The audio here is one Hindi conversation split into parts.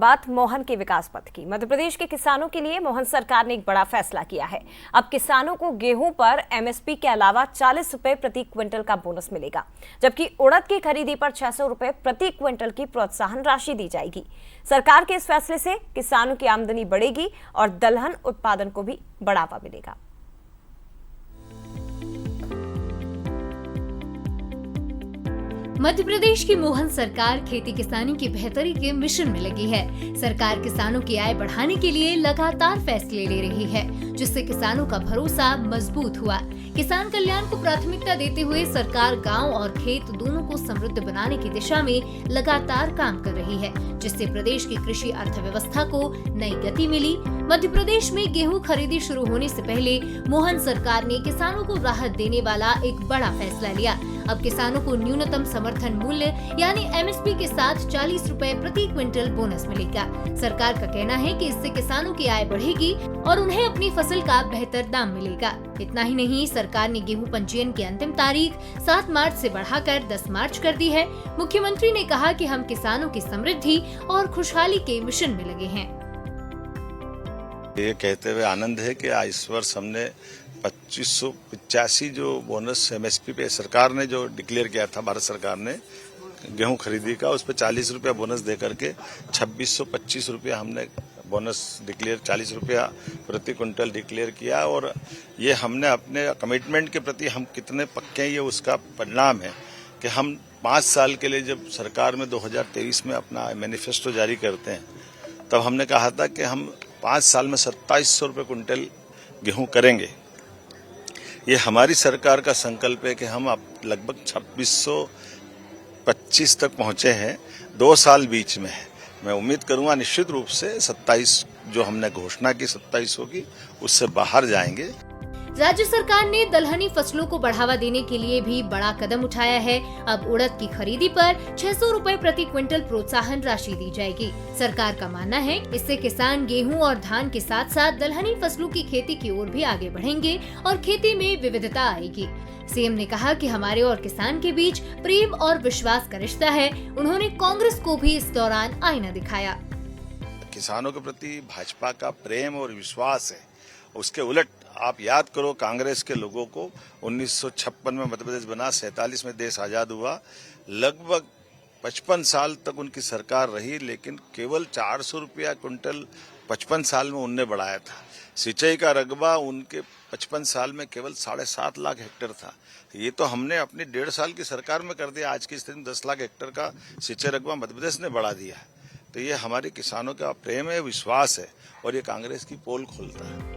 बात मोहन के विकास पथ की। मध्य प्रदेश के किसानों के लिए मोहन सरकार ने एक बड़ा फैसला किया है। अब किसानों को गेहूं पर एमएसपी के अलावा 40 रुपए प्रति क्विंटल का बोनस मिलेगा, जबकि उड़द की खरीदी पर 600 रुपए प्रति क्विंटल की प्रोत्साहन राशि दी जाएगी। सरकार के इस फैसले से किसानों की आमदनी बढ़ेगी और दलहन उत्पादन को भी बढ़ावा मिलेगा। मध्य प्रदेश की मोहन सरकार खेती किसानी की बेहतरी के मिशन में लगी है। सरकार किसानों की आय बढ़ाने के लिए लगातार फैसले ले रही है, जिससे किसानों का भरोसा मजबूत हुआ। किसान कल्याण को प्राथमिकता देते हुए सरकार गांव और खेत दोनों को समृद्ध बनाने की दिशा में लगातार काम कर रही है, जिससे प्रदेश की कृषि अर्थव्यवस्था को नई गति मिली। मध्य प्रदेश में गेहूं खरीदी शुरू होने से पहले मोहन सरकार ने किसानों को राहत देने वाला एक बड़ा फैसला लिया। अब किसानों को न्यूनतम समर्थन मूल्य यानी एमएसपी के साथ 40 रुपए प्रति क्विंटल बोनस मिलेगा। सरकार का कहना है कि इससे किसानों की आय बढ़ेगी और उन्हें अपनी फसल का बेहतर दाम मिलेगा। इतना ही नहीं, सरकार ने गेहूं पंजीयन की अंतिम तारीख 7 मार्च से बढ़ाकर 10 मार्च कर दी है। मुख्यमंत्री ने कहा कि हम किसानों की समृद्धि और खुशहाली के मिशन में लगे हैं। ये कहते हुए आनंद है कि इस वर्ष हमने 2585 जो बोनस एमएसपी पे सरकार ने जो डिक्लेयर किया था, भारत सरकार ने गेहूं खरीदी का, उस पर 40 रुपया बोनस दे करके 2625 रुपया हमने बोनस डिक्लेयर 40 रुपया प्रति क्विंटल डिक्लेयर किया। और ये हमने अपने कमिटमेंट के प्रति हम कितने पक्के हैं, ये उसका परिणाम है कि हम 5 साल के लिए जब सरकार में 2023 में अपना मैनिफेस्टो जारी करते हैं, तब हमने कहा था कि हम 5 साल में 2700 रुपये क्विंटल गेहूं करेंगे। ये हमारी सरकार का संकल्प है कि हम अब लगभग 2625 तक पहुंचे हैं। 2 साल बीच में है। मैं उम्मीद करूंगा निश्चित रूप से 27 जो हमने घोषणा की 27 होगी, उससे बाहर जाएंगे। राज्य सरकार ने दलहनी फसलों को बढ़ावा देने के लिए भी बड़ा कदम उठाया है। अब उड़द की खरीदी पर 600 रुपए प्रति क्विंटल प्रोत्साहन राशि दी जाएगी। सरकार का मानना है इससे किसान गेहूं और धान के साथ साथ दलहनी फसलों की खेती की ओर भी आगे बढ़ेंगे और खेती में विविधता आएगी। सीएम ने कहा कि हमारे और किसान के बीच प्रेम और विश्वास का रिश्ता है। उन्होंने कांग्रेस को भी इस दौरान आईना दिखाया। किसानों के प्रति भाजपा का प्रेम और विश्वास है। उसके उलट आप याद करो, कांग्रेस के लोगों को 1956 में मध्य प्रदेश बना, 47 में देश आजाद हुआ, लगभग 55 साल तक उनकी सरकार रही, लेकिन केवल 400 रुपया क्विंटल 55 साल में उनने बढ़ाया था। सिंचाई का रकबा उनके 55 साल में केवल 7.5 लाख हेक्टेयर था। ये तो हमने अपनी 1.5 साल की सरकार में कर दिया। आज की स्थिति में 10 लाख हेक्टेयर का सिंचाई रकबा मध्य प्रदेश ने बढ़ा दिया है। तो ये हमारे किसानों का प्रेम है, विश्वास है, और ये कांग्रेस की पोल खोलता है।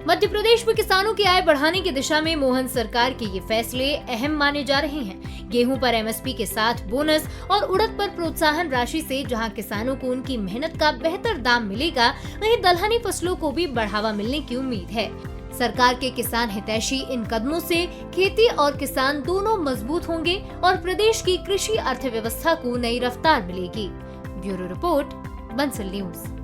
मध्य प्रदेश में किसानों की आय बढ़ाने की दिशा में मोहन सरकार के ये फैसले अहम माने जा रहे हैं। गेहूं पर एमएसपी के साथ बोनस और उड़द पर प्रोत्साहन राशि से जहां किसानों को उनकी मेहनत का बेहतर दाम मिलेगा, वहीं दलहनी फसलों को भी बढ़ावा मिलने की उम्मीद है। सरकार के किसान हितैषी इन कदमों से खेती और किसान दोनों मजबूत होंगे और प्रदेश की कृषि अर्थव्यवस्था को नई रफ्तार मिलेगी। Bureau report, Bansal news.